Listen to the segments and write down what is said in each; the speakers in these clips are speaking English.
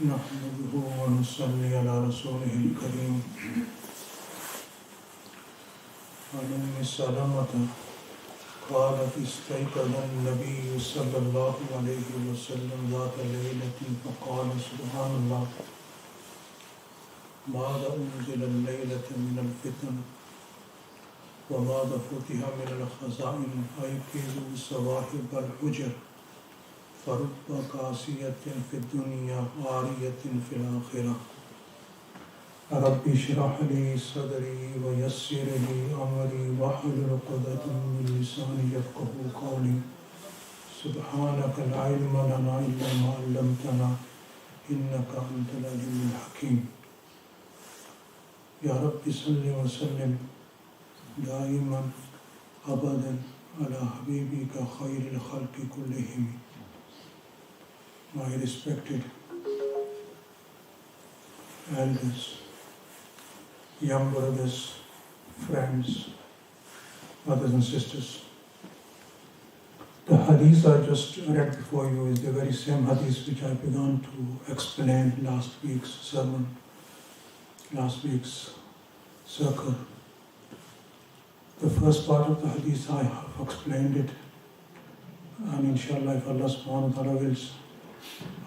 نحمده ونصلي على رسوله الكريم عن أم سلمة قالت استيقظ النبي صلى الله عليه وسلم ذات ليلة فقال سبحان الله ماذا أنزل الليلة من الفتن وماذا فتح من الخزائن أيقظوا صواحب الحجر فرب قاسية في الدنيا عارية في الآخرة رب اشرح لي صدري ويسر لي أمري واحلل عقدة من لساني يفقهوا قولي سبحانك لا علم لنا إلا ما علمتنا إنك أنت العليم الحكيم يا رب صل وسلم دائما أبدا على حبيبك خير الخلق كلهم. My respected elders, young brothers, friends, brothers and sisters. The hadith I just read before you is the very same hadith which I began to explain last week's sermon, last week's circle. The first part of the hadith I have explained it, and inshallah if Allah subhanahu wa ta'ala wills,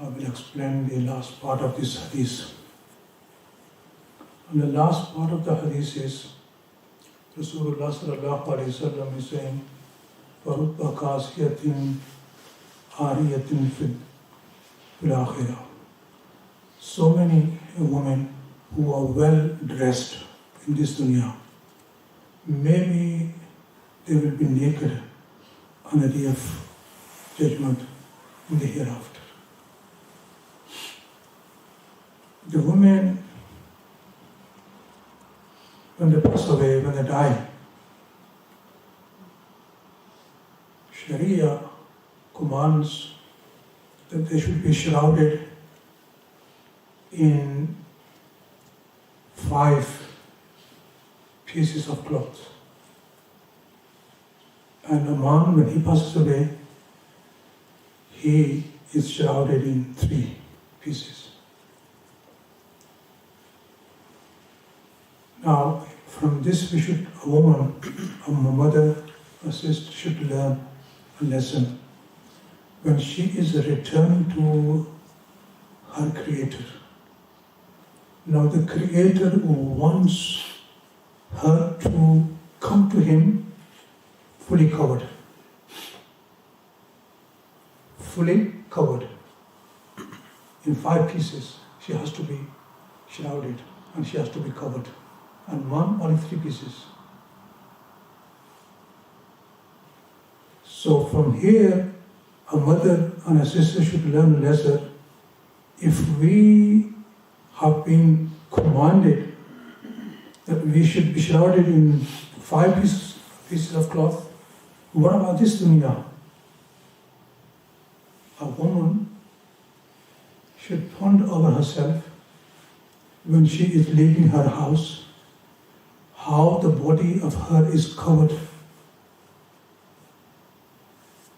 I will explain the last part of this hadith. And the last part of the hadith is Rasulullah sallallahu alayhi wa sallam is saying وَرُبَّ قَاسِيَةٍ عَارِيَةٍ فِي الْآخِرَةِ. So many women who are well dressed in this dunya, maybe they will be naked on the day of judgment in the hereafter. The women, when they pass away, when they die, Sharia commands that they should be shrouded in 5 pieces of cloth. And a man, when he passes away, he is shrouded in 3 pieces. Now, from this a woman, a mother, a sister should learn a lesson. When she is returning to her Creator, now the Creator wants her to come to Him fully covered. Fully covered. In 5 pieces, she has to be shrouded and she has to be covered. And one only 3 pieces. So from here, a mother and a sister should learn a lesson. If we have been commanded that we should be shrouded in 5 pieces of cloth, what about this dunya? A woman should ponder over herself when she is leaving her house, how the body of her is covered.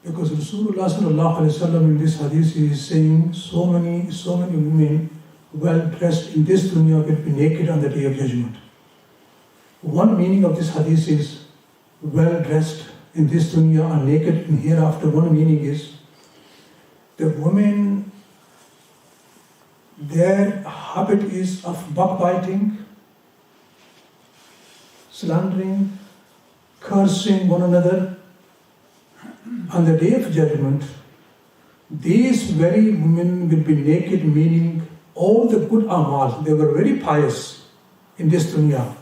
Because Rasulullah sallallahu alayhi wa sallam in this hadith is saying so many women well dressed in this dunya will be naked on the day of judgment. One meaning of this hadith is well dressed in this dunya and naked in hereafter. One meaning is the women, their habit is of backbiting, slandering, cursing one another. On the day of judgment, these very women will be naked, meaning all the good amal. They were very pious in this dunya.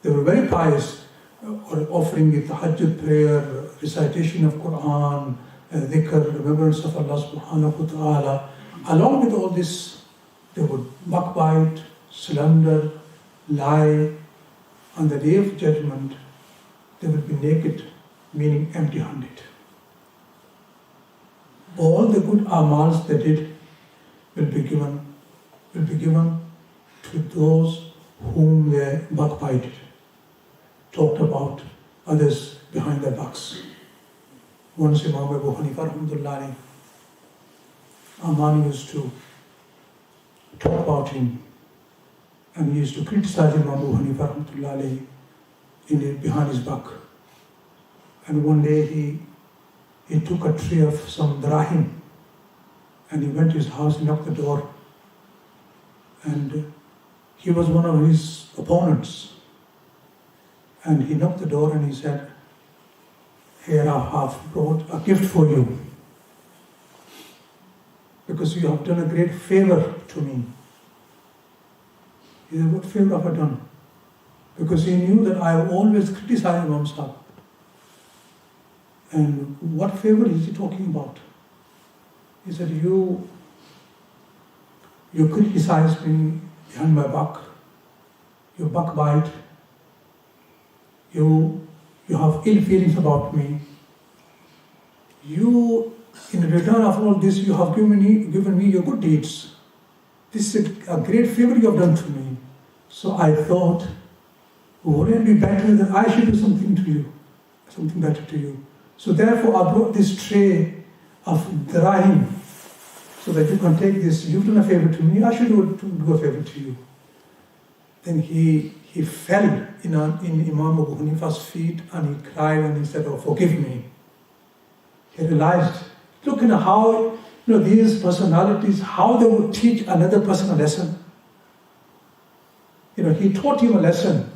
They were very pious, offering the tahajjud prayer, recitation of Quran, dhikr, remembrance of Allah subhanahu wa ta'ala. Along with all this, they would backbite, slander, lie. On the day of judgment, they will be naked, meaning empty-handed. All the good amals they did will be given to those whom they backbited, talked about others behind their backs. Once Bhukhari Shareef, a man used to talk about him. And he used to criticize Imam Abu Hanifa rahmatullahi alayhi behind his back. And one day he took a tray of some drahim and he went to his house and knocked the door. And he was one of his opponents. And he knocked the door and he said, "Here I have brought a gift for you, because you have done a great favor to me." He said, "What favor have I done?" Because he knew that I always criticize Imam Sahib. And what favor is he talking about? He said, you criticize me behind my back, you backbite, you have ill feelings about me. You, in return of all this, you have given me your good deeds. This is a great favor you have done to me. So I thought, wouldn't it be better that I should do something to you, something better to you? So therefore I brought this tray of dirahim, so that you can take this. You've done a favor to me, I should do a favor to you. Then he fell in Imam Abu Hanifa's feet and he cried and he said, "Oh, forgive me." He realized, look at how these personalities, how they would teach another person a lesson. He taught him a lesson.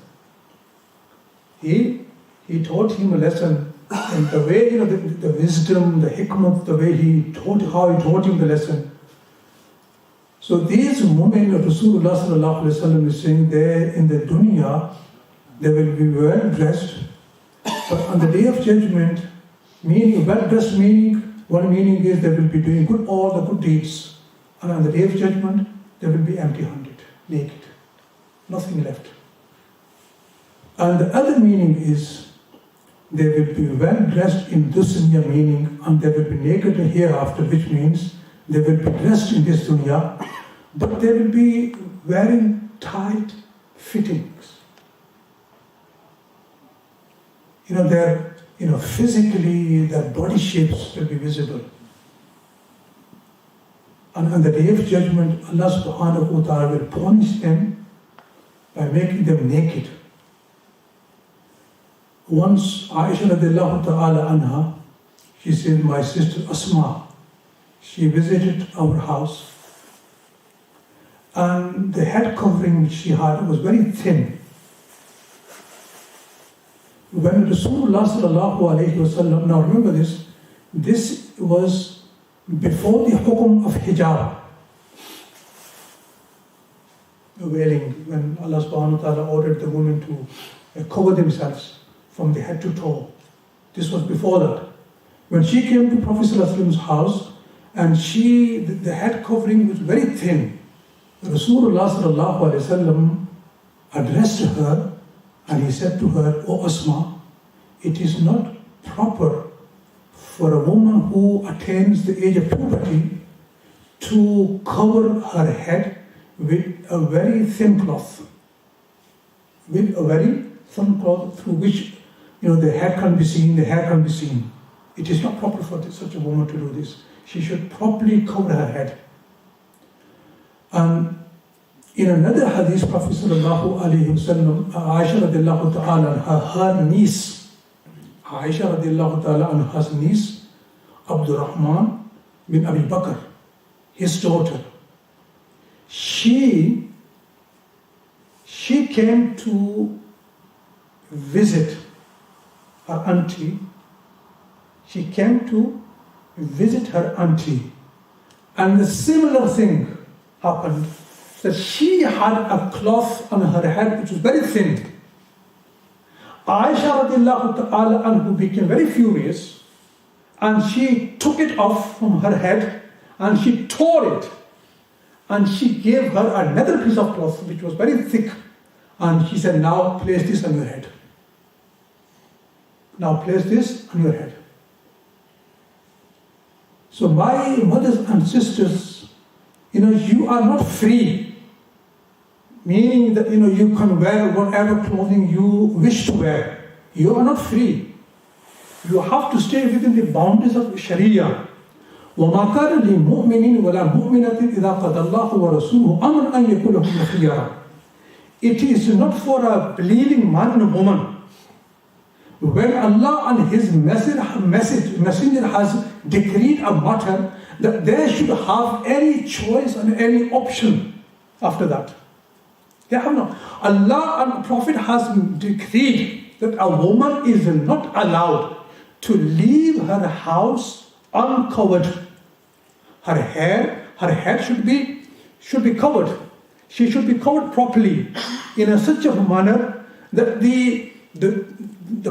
He taught him a lesson. And the way, the wisdom, the hikmah, the way how he taught him the lesson. So these women, Rasulullah sallallahu alaihi wasallam is saying, there in the dunya, they will be well dressed, but on the day of judgment, meaning well dressed, one meaning is they will be doing all the good deeds, and on the day of judgment, they will be empty-handed, naked, nothing left. And the other meaning is, they will be well dressed in this dunya meaning, and they will be naked hereafter, which means they will be dressed in this dunya, but they will be wearing tight fittings. Physically, their body shapes will be visible. And on the day of judgment, Allah subhanahu wa ta'ala will punish them by making them naked. Once Aisha radiallahu ta'ala anha, she said, my sister Asma, she visited our house, and the head covering which she had was very thin. When Rasulullah sallallahu alayhi wasallam, now remember this was before the hukum of hijab, the veiling, when Allah subhanahu wa ta'ala ordered the women to cover themselves from the head to toe. This was before that. When she came to Prophet sallallahu alayhi wasallam's house, and the head covering was very thin, Rasulullah sallallahu alayhi wasallam addressed her and he said to her, "O Asma, it is not proper for a woman who attains the age of puberty to cover her head with a very thin cloth. With a very thin cloth through which the head can be seen, the hair can be seen. It is not proper for such a woman to do this. She should properly cover her head." And in another hadith, Prophet sallallahu alayhi wasallam, Aisha radiallahu ta'ala, her niece, Aisha radiallahu ta'ala anha's niece, Abdurrahman bin Abi Bakr, his daughter, she came to visit her auntie. She came to visit her auntie, and a similar thing happened, that she had a cloth on her head which was very thin. Aisha radiallahu ta'ala anhu became very furious, and she took it off from her head and she tore it, and she gave her another piece of cloth which was very thick, and she said, "Now place this on your head. Now place this on your head." So my mothers and sisters, you are not free. Meaning that you can wear whatever clothing you wish to wear. You are not free. You have to stay within the boundaries of Sharia. وَمَا كَانَ لِمُؤْمِنٍ وَلَا مُؤْمِنَةٍ إِذَا قَضَى اللَّهُ وَرَسُولُهُ أَمْرًا أَن يَكُونَ لَهُمُ الْخِيَرَةُ. It is not for a believing man and a woman. When Allah and His messenger has decreed a matter, that they should have any choice and any option after that. They have no. Allah and Prophet has decreed that a woman is not allowed to leave her house uncovered. Her head should be covered. She should be covered properly in such a manner that the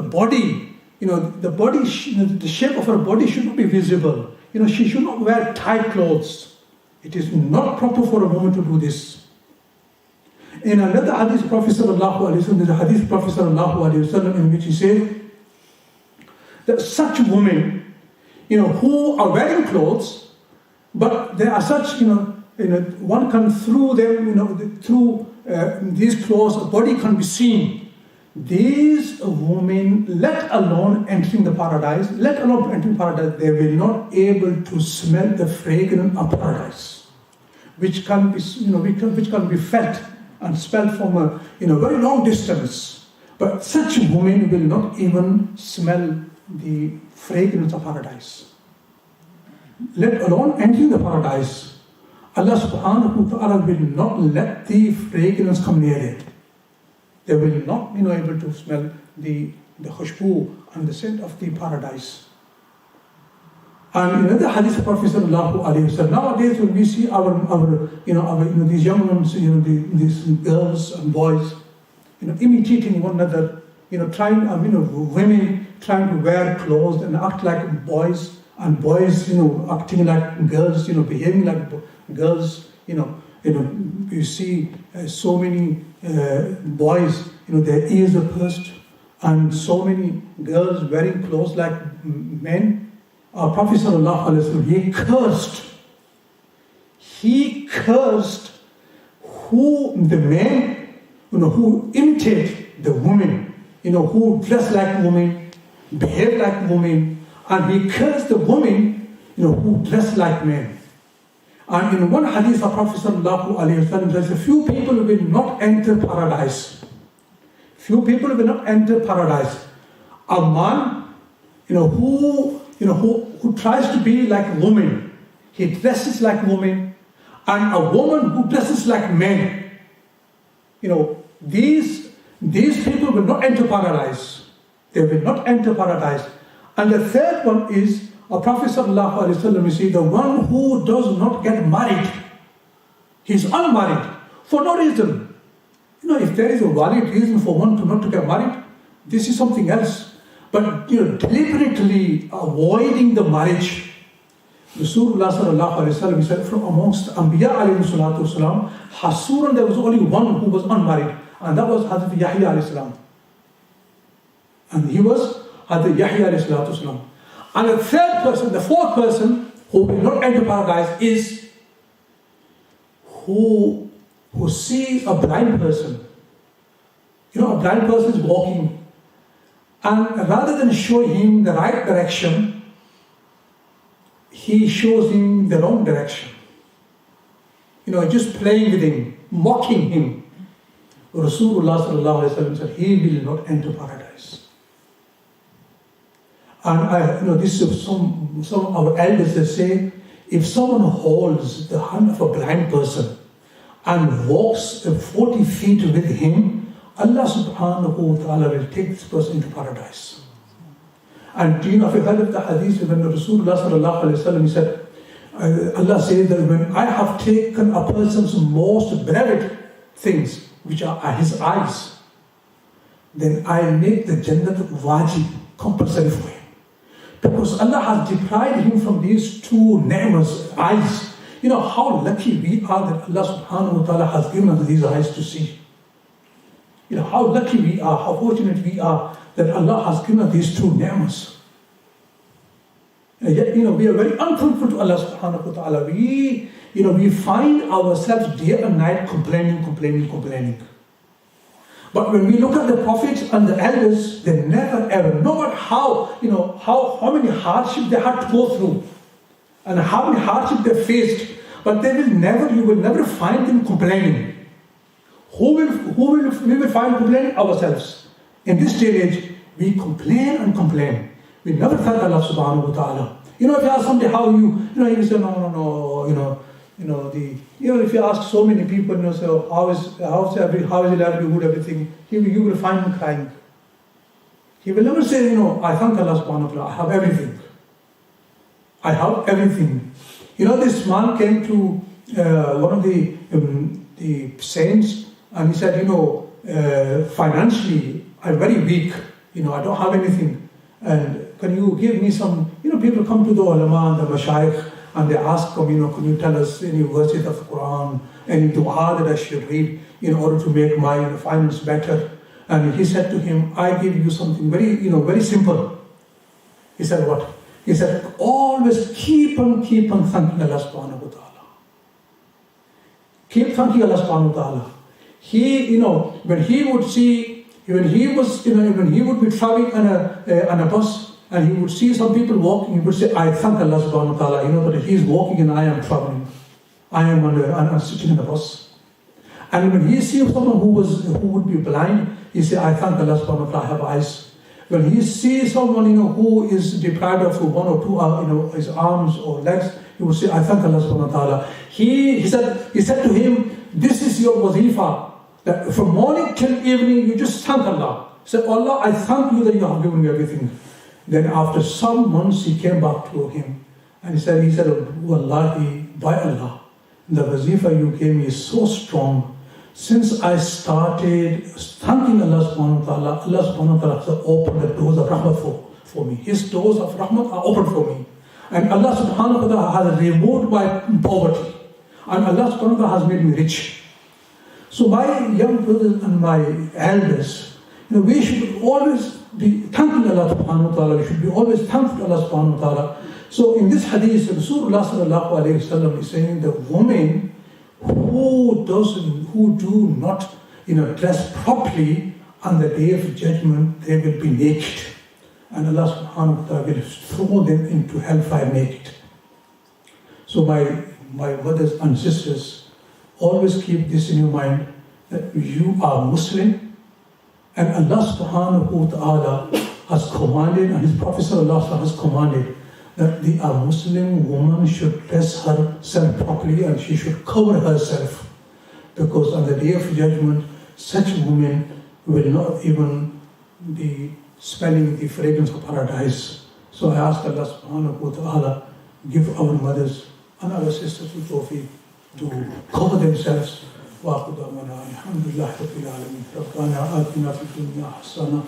body, the shape of her body should not be visible. She should not wear tight clothes. It is not proper for a woman to do this. In another hadith, Prophet sallallahu alaihi wasallam, there's a hadith Prophet sallallahu alaihi wasallam in which he says that such women, who are wearing clothes, but they are such, one can through them, through these clothes, a body can be seen. These women, let alone entering the paradise, they will not able to smell the fragrance of paradise, which can be, which can be felt and smelled from a very long distance. But such women will not even smell the fragrance of paradise, let alone entering the paradise. Allah subhanahu wa ta'ala will not let the fragrance come near it. They will not be able to smell the khushbu and the scent of the paradise. And in the hadith of Prophet sallallahu alaihi wasallam, nowadays when we see our these young ones, these girls and boys, imitating one another, trying, women trying to wear clothes and act like boys, and boys, acting like girls, behaving like girls, you see so many boys, their ears are pursed, and so many girls wearing clothes like men. Our Prophet sallallahu alaihi wasallam, he cursed who the men, who imitate the women, who dress like women, behave like women, and he cursed the women, who dress like men. And in one hadith of Prophet sallallahu alaihi wasallam says, a few people will not enter paradise. Few people will not enter paradise. A man, who tries to be like a woman, he dresses like women, and a woman who dresses like men. These people will not enter paradise. They will not enter paradise. And the third one is, our Prophet sallallahu alaihi wasallam, you see, the one who does not get married, he's unmarried for no reason. If there is a valid reason for one to not to get married, this is something else. But deliberately avoiding the marriage. Rasulullah sallallahu alaihi wasallam, he said, from amongst Anbiya alayhi salatu wasalam, Hasuran, there was only one who was unmarried, and that was Hazrat Yahya alayhi salam. And he was Hazrat Yahya alayhi salatu wasalam. And the fourth person who will not enter paradise is who sees a blind person. A blind person is walking, and rather than show him the right direction, he shows him the wrong direction. Just playing with him, mocking him. Rasulullah sallallahu alaihi wasallam said, he will not enter paradise. And this is some of our elders, they say, if someone holds the hand of a blind person and walks 40 feet with him, Allah subhanahu wa ta'ala will take this person into paradise. And if you heard of the hadith when Rasulullah sallallahu alaihi wasallam, he said, Allah says that when I have taken a person's most beloved things, which are his eyes, then I make the Jannat wajib, compulsory for him. Because Allah has deprived him from these two ni'mas, eyes. How lucky we are that Allah subhanahu wa ta'ala has given us these eyes to see. How lucky we are, how fortunate we are that Allah has given us these two ni'mas. And yet, we are very unthankful to Allah subhanahu wa ta'ala. We find ourselves day and night complaining. But when we look at the prophets and the elders, they never ever, no matter how many hardships they had to go through, and how many hardships they faced, but you will never find them complaining. We will find complaining? Ourselves. In this day and age, we complain and complain. We never thank Allah subhanahu wa ta'ala. If you ask somebody how you he will say, no, if you ask so many people, so how is your livelihood, everything, you will find him crying. He will never say, I thank Allah subhanahu wa ta'ala, I have everything. I have everything. This man came to one of the saints, and he said, financially, I'm very weak. I don't have anything. And can you give me some, people come to the ulama and the mashayikh, and they ask them, can you tell us any verses of the Quran, any dua that I should read in order to make my finance better? And he said to him, I give you something very, very simple. He said, what? He said, always keep on thanking Allah subhanahu wa ta'ala. Keep thanking Allah subhanahu wa ta'ala. He, when he would be traveling on a bus, and he would see some people walking, he would say, I thank Allah subhanahu wa ta'ala, that he's walking and I am traveling. I am sitting in the bus. And when he sees someone who would be blind, he say, I thank Allah subhanahu wa ta'ala, I have eyes. When he sees someone, who is deprived of one or two, his arms or legs, he will say, I thank Allah subhanahu wa ta'ala. He said to him, this is your wazifa. That from morning till evening, you just thank Allah. He said, Allah, I thank you that you have given me everything. Then after some months, he came back to him. And he said, Wallahi, by Allah, the wazifa you gave me is so strong. Since I started thanking Allah subhanahu wa ta'ala, Allah subhanahu wa ta'ala has opened the doors of rahmat for me. His doors of rahmat are open for me. And Allah subhanahu wa ta'ala has removed my poverty. And Allah subhanahu wa ta'ala has made me rich. So my young brothers and my elders, we should always be thanking Allah subhanahu wa ta'ala. We should be always thankful to Allah subhanahu wa ta'ala. So in this hadith, Rasulullah sallallahu alayhi wa sallam is saying the women who do not dress properly on the day of judgment, they will be naked. And Allah subhanahu wa ta'ala will throw them into hellfire naked. So my brothers and sisters, always keep this in your mind, that you are Muslim, and Allah subhanahu wa ta'ala has commanded, and His Prophet sallallahu alaihi wasallam has commanded, that the Muslim woman should dress herself properly and she should cover herself. Because on the day of judgment, such women will not even be smelling the fragrance of paradise. So I ask Allah subhanahu wa ta'ala, give our mothers and our sisters the tawfiq to cover themselves. وآخر دعوانا الحمد لله رب العالمين ربنا آتنا في الدنيا حسنة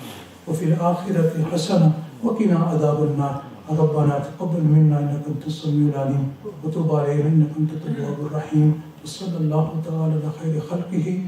وفي الآخرة حسنة وقنا عذاب النار ربنا تقبل منا إنك أنت السميع العليم وتب علينا إنك أنت التواب الرحيم وصلى الله تعالى على خير خلقه